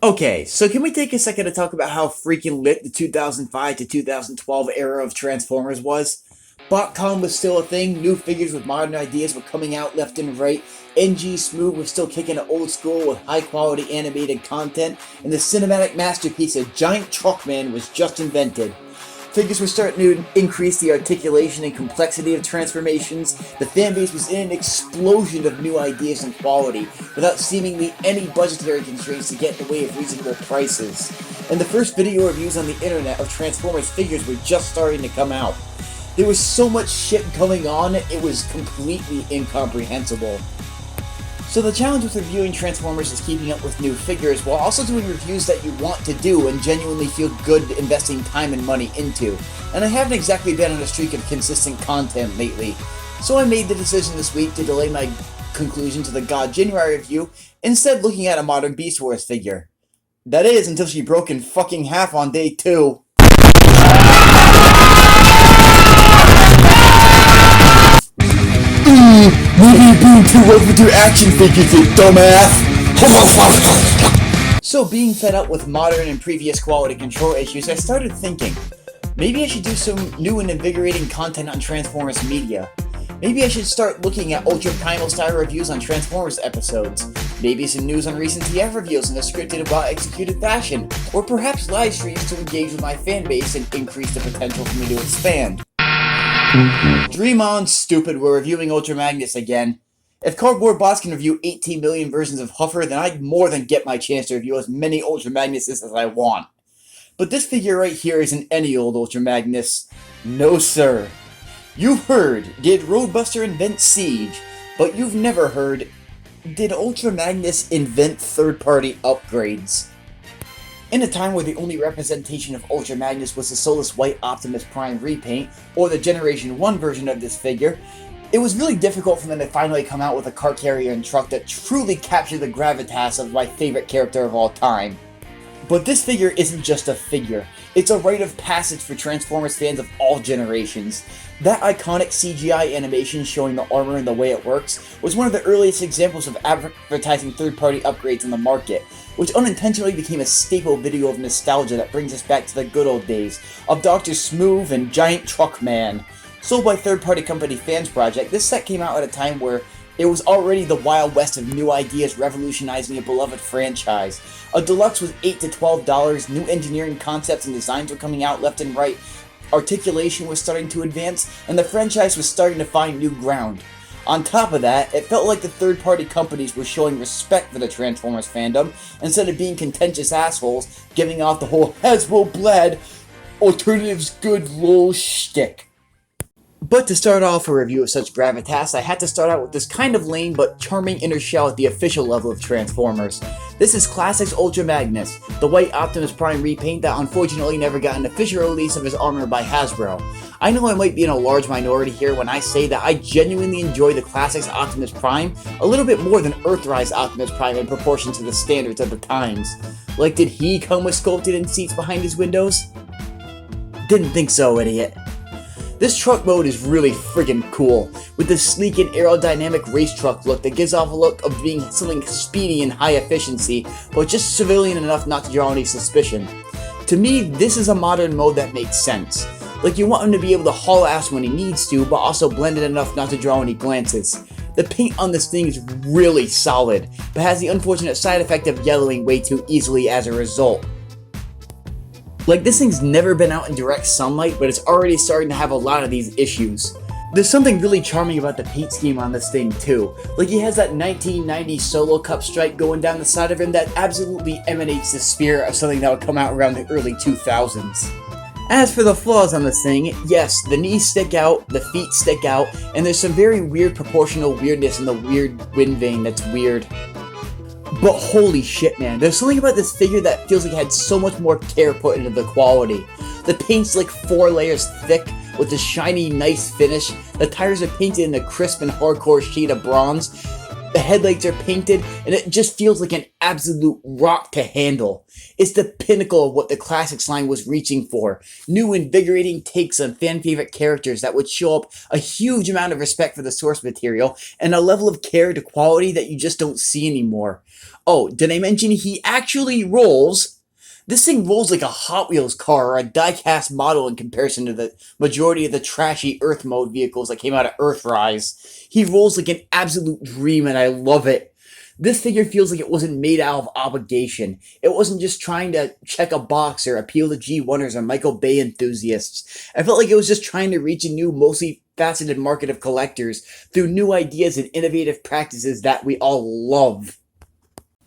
Okay, so can we take a second to talk about how freaking lit the 2005 to 2012 era of Transformers was? BotCon was still a thing, new figures with modern ideas were coming out left and right, NG Smooth was still kicking it old school with high quality animated content, and the cinematic masterpiece of Giant Truckman was just invented. Figures were starting to increase the articulation and complexity of transformations. The fanbase was in an explosion of new ideas and quality, without seemingly any budgetary constraints to get in the way of reasonable prices. And the first video reviews on the internet of Transformers figures were just starting to come out. There was so much shit going on, it was completely incomprehensible. So the challenge with reviewing Transformers is keeping up with new figures while also doing reviews that you want to do and genuinely feel good investing time and money into. And I haven't exactly been on a streak of consistent content lately. So I made the decision this week to delay my conclusion to the God January review, instead looking at a modern Beast Wars figure. That is, until she broke in fucking half on day 2. Maybe being too rough with your action figures, you dumbass! So being fed up with modern and previous quality control issues, I started thinking, maybe I should do some new and invigorating content on Transformers media. Maybe I should start looking at Ultra Primal style reviews on Transformers episodes. Maybe some news on recent TF reveals in a scripted and well-executed fashion. Or perhaps live streams to engage with my fanbase and increase the potential for me to expand. Dream on, stupid, we're reviewing Ultra Magnus again. If Cardboard Boss can review 18 million versions of Huffer, then I'd more than get my chance to review as many Ultra Magnuses as I want. But this figure right here isn't any old Ultra Magnus. No sir. You've heard, did Roadbuster invent Siege? But you've never heard, did Ultra Magnus invent third-party upgrades? In a time where the only representation of Ultra Magnus was the soulless white Optimus Prime repaint, or the Generation 1 version of this figure, it was really difficult for them to finally come out with a car carrier and truck that truly captured the gravitas of my favorite character of all time. But this figure isn't just a figure, it's a rite of passage for Transformers fans of all generations. That iconic CGI animation showing the armor and the way it works was one of the earliest examples of advertising third-party upgrades on the market, which unintentionally became a staple video of nostalgia that brings us back to the good old days of Dr. Smooth and Giant Truckman. Sold by third-party company Fans Project, this set came out at a time where it was already the Wild West of new ideas revolutionizing a beloved franchise. A deluxe was $8 to $12, new engineering concepts and designs were coming out left and right, Articulation was starting to advance, and the franchise was starting to find new ground. On top of that, it felt like the third-party companies were showing respect for the Transformers fandom, instead of being contentious assholes, giving off the whole Hasbro bled, alternatives good lol shtick. But to start off a review of such gravitas, I had to start out with this kind of lame but charming inner shell at the official level of Transformers. This is Classics Ultra Magnus, the white Optimus Prime repaint that unfortunately never got an official release of his armor by Hasbro. I know I might be in a large minority here when I say that I genuinely enjoy the Classics Optimus Prime a little bit more than Earthrise Optimus Prime in proportion to the standards of the times. Like, did he come with sculpted in seats behind his windows? Didn't think so, idiot. This truck mode is really friggin' cool, with this sleek and aerodynamic race truck look that gives off a look of being something speedy and high efficiency, but just civilian enough not to draw any suspicion. To me, this is a modern mode that makes sense. Like, you want him to be able to haul ass when he needs to, but also blended enough not to draw any glances. The paint on this thing is really solid, but has the unfortunate side effect of yellowing way too easily as a result. Like, this thing's never been out in direct sunlight, but it's already starting to have a lot of these issues. There's something really charming about the paint scheme on this thing too. Like, he has that 1990s solo cup stripe going down the side of him that absolutely emanates the spirit of something that would come out around the early 2000s. As for the flaws on this thing, yes, the knees stick out, the feet stick out, and there's some very weird proportional weirdness in the weird wind vane that's weird. But holy shit, man, there's something about this figure that feels like it had so much more care put into the quality. The paint's like 4 layers thick, with a shiny, nice finish. The tires are painted in a crisp and hardcore shade of bronze. The headlights are painted, and it just feels like an absolute rock to handle. It's the pinnacle of what the Classics line was reaching for. New, invigorating takes on fan-favorite characters that would show up a huge amount of respect for the source material, and a level of care to quality that you just don't see anymore. Oh, did I mention he actually rolls? This thing rolls like a Hot Wheels car or a die-cast model in comparison to the majority of the trashy Earth mode vehicles that came out of Earthrise. He rolls like an absolute dream and I love it. This figure feels like it wasn't made out of obligation. It wasn't just trying to check a box or appeal to G1ers or Michael Bay enthusiasts. I felt like it was just trying to reach a new, mostly faceted market of collectors through new ideas and innovative practices that we all love.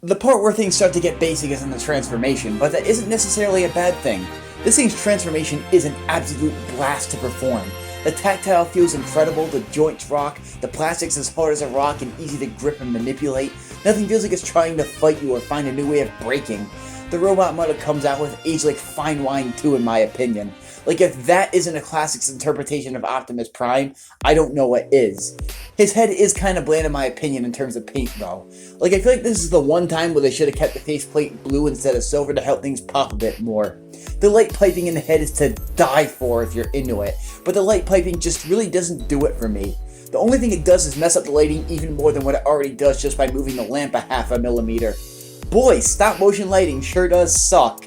The part where things start to get basic is in the transformation, but that isn't necessarily a bad thing. This thing's transformation is an absolute blast to perform. The tactile feels incredible, the joints rock, the plastic's as hard as a rock and easy to grip and manipulate. Nothing feels like it's trying to fight you or find a new way of breaking. The robot model comes out with age like fine wine too, in my opinion. Like, if that isn't a classic's interpretation of Optimus Prime, I don't know what is. His head is kind of bland in my opinion in terms of paint though. Like, I feel like this is the one time where they should have kept the faceplate blue instead of silver to help things pop a bit more. The light piping in the head is to die for if you're into it, but the light piping just really doesn't do it for me. The only thing it does is mess up the lighting even more than what it already does just by moving the lamp a half a millimeter. Boy, stop motion lighting sure does suck.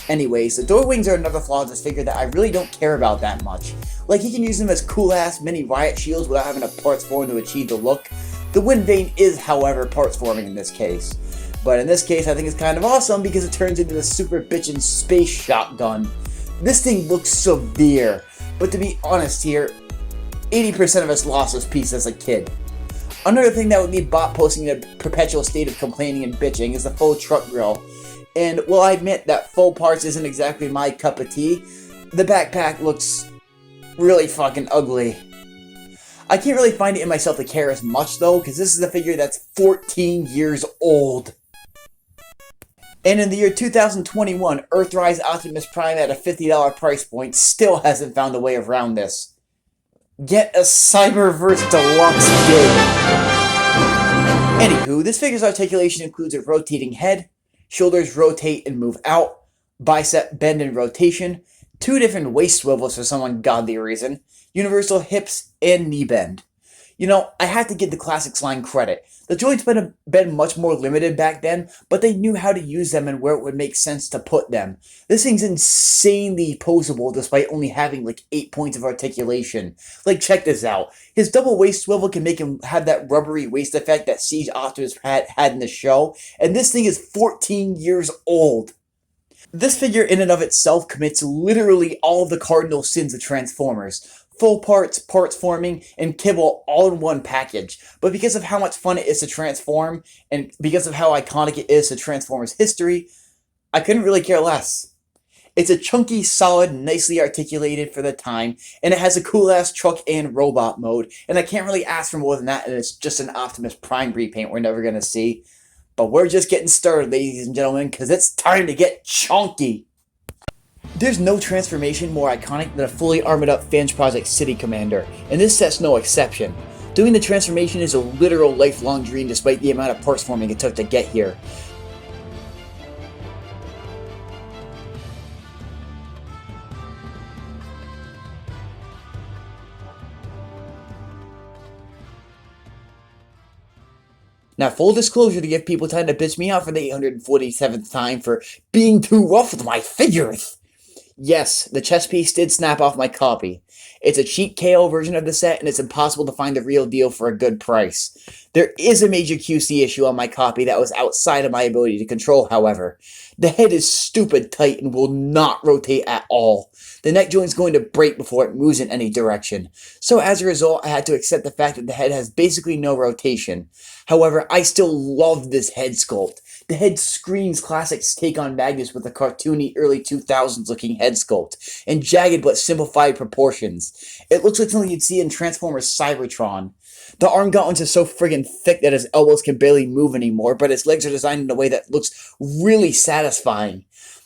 Anyways, the door wings are another flaw of this figure that I really don't care about that much. Like, he can use them as cool-ass mini riot shields without having to parts form to achieve the look. The wind vane is, however, parts forming in this case. But in this case, I think it's kind of awesome because it turns into the super bitchin' space shotgun. This thing looks severe, but to be honest here, 80% of us lost this piece as a kid. Another thing that would leave bot posting in a perpetual state of complaining and bitching is the faux truck grill. And while I admit that faux parts isn't exactly my cup of tea, the backpack looks really fucking ugly. I can't really find it in myself to care as much though, because this is a figure that's 14 years old. And in the year 2021, Earthrise Optimus Prime at a $50 price point still hasn't found a way around this. Get a Cyberverse Deluxe game. Anywho, this figure's articulation includes a rotating head, shoulders rotate and move out, bicep bend and rotation, 2 different waist swivels for some ungodly reason, universal hips and knee bend. You know, I have to give the Classics line credit. The joints been much more limited back then, but they knew how to use them and where it would make sense to put them. This thing's insanely posable despite only having like 8 points of articulation. Like, check this out. His double waist swivel can make him have that rubbery waist effect that Siege Optimus had in the show, and this thing is 14 years old. This figure in and of itself commits literally all of the cardinal sins of Transformers. Full parts, parts forming, and kibble all in one package. But because of how much fun it is to transform, and because of how iconic it is to Transformers history, I couldn't really care less. It's a chunky, solid, nicely articulated for the time, and it has a cool-ass truck and robot mode, and I can't really ask for more than that, and it's just an Optimus Prime repaint we're never gonna see. But we're just getting started, ladies and gentlemen, because it's time to get chunky! There's no transformation more iconic than a fully armored up Fans Project City Commander, and this set's no exception. Doing the transformation is a literal lifelong dream despite the amount of parts forming it took to get here. Now, full disclosure to give people time to bitch me out for the 847th time for being too rough with my figures. Yes, the chest piece did snap off my copy. It's a cheap KO version of the set, and it's impossible to find the real deal for a good price. There is a major QC issue on my copy that was outside of my ability to control, however. The head is stupid tight and will not rotate at all. The neck joint's going to break before it moves in any direction. So as a result, I had to accept the fact that the head has basically no rotation. However, I still love this head sculpt. The head screams Classic's take on Magnus with a cartoony early 2000s looking head sculpt, and jagged but simplified proportions. It looks like something you'd see in Transformers Cybertron. The arm gauntlets are so friggin' thick that his elbows can barely move anymore, but his legs are designed in a way that looks really satisfying.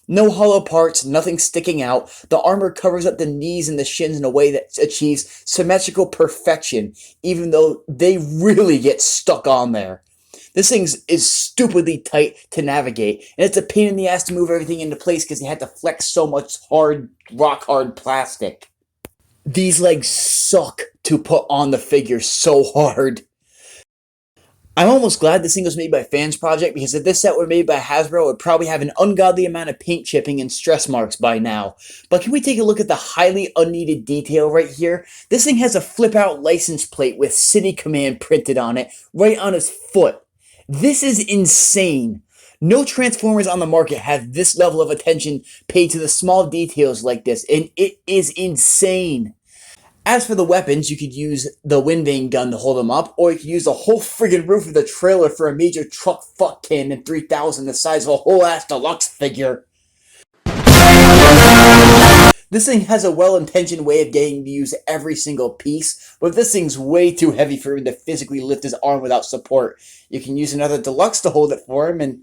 No hollow parts, nothing sticking out. The armor covers up the knees and the shins in a way that achieves symmetrical perfection, even though they really get stuck on there. This thing is stupidly tight to navigate, and it's a pain in the ass to move everything into place because you had to flex so much rock hard plastic. These legs suck to put on the figure so hard. I'm almost glad this thing was made by Fans Project, because if this set were made by Hasbro, it would probably have an ungodly amount of paint chipping and stress marks by now. But can we take a look at the highly unneeded detail right here? This thing has a flip-out license plate with City Command printed on it, right on his foot. This is insane. No Transformers on the market have this level of attention paid to the small details like this, and it is insane. As for the weapons, you could use the wind vane gun to hold them up, or you could use the whole friggin' roof of the trailer for a major truck fuck cannon 3000 the size of a whole ass deluxe figure. This thing has a well-intentioned way of getting to use every single piece, but this thing's way too heavy for him to physically lift his arm without support. You can use another deluxe to hold it for him, and...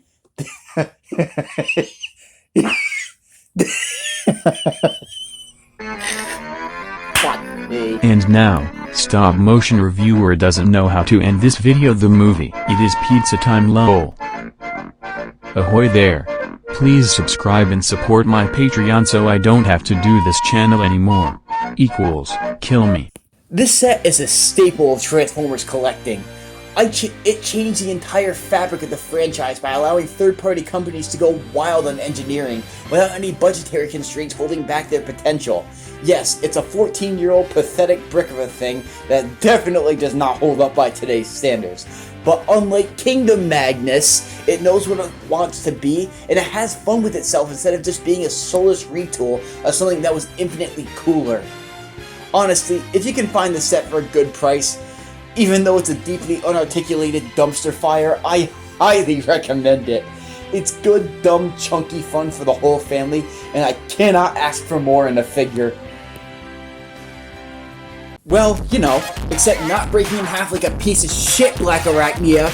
And now, stop motion reviewer doesn't know how to end this video. The movie, it is pizza time lol. Ahoy there. Please subscribe and support my Patreon so I don't have to do this channel anymore. Equals, kill me. This set is a staple of Transformers collecting. It changed the entire fabric of the franchise by allowing third-party companies to go wild on engineering without any budgetary constraints holding back their potential. Yes, it's a 14-year-old pathetic brick of a thing that definitely does not hold up by today's standards. But unlike Kingdom Magnus, it knows what it wants to be, and it has fun with itself instead of just being a soulless retool of something that was infinitely cooler. Honestly, if you can find the set for a good price, even though it's a deeply unarticulated dumpster fire, I highly recommend it. It's good, dumb, chunky fun for the whole family, and I cannot ask for more in a figure. Well, you know, except not breaking in half like a piece of shit Black Arachnia.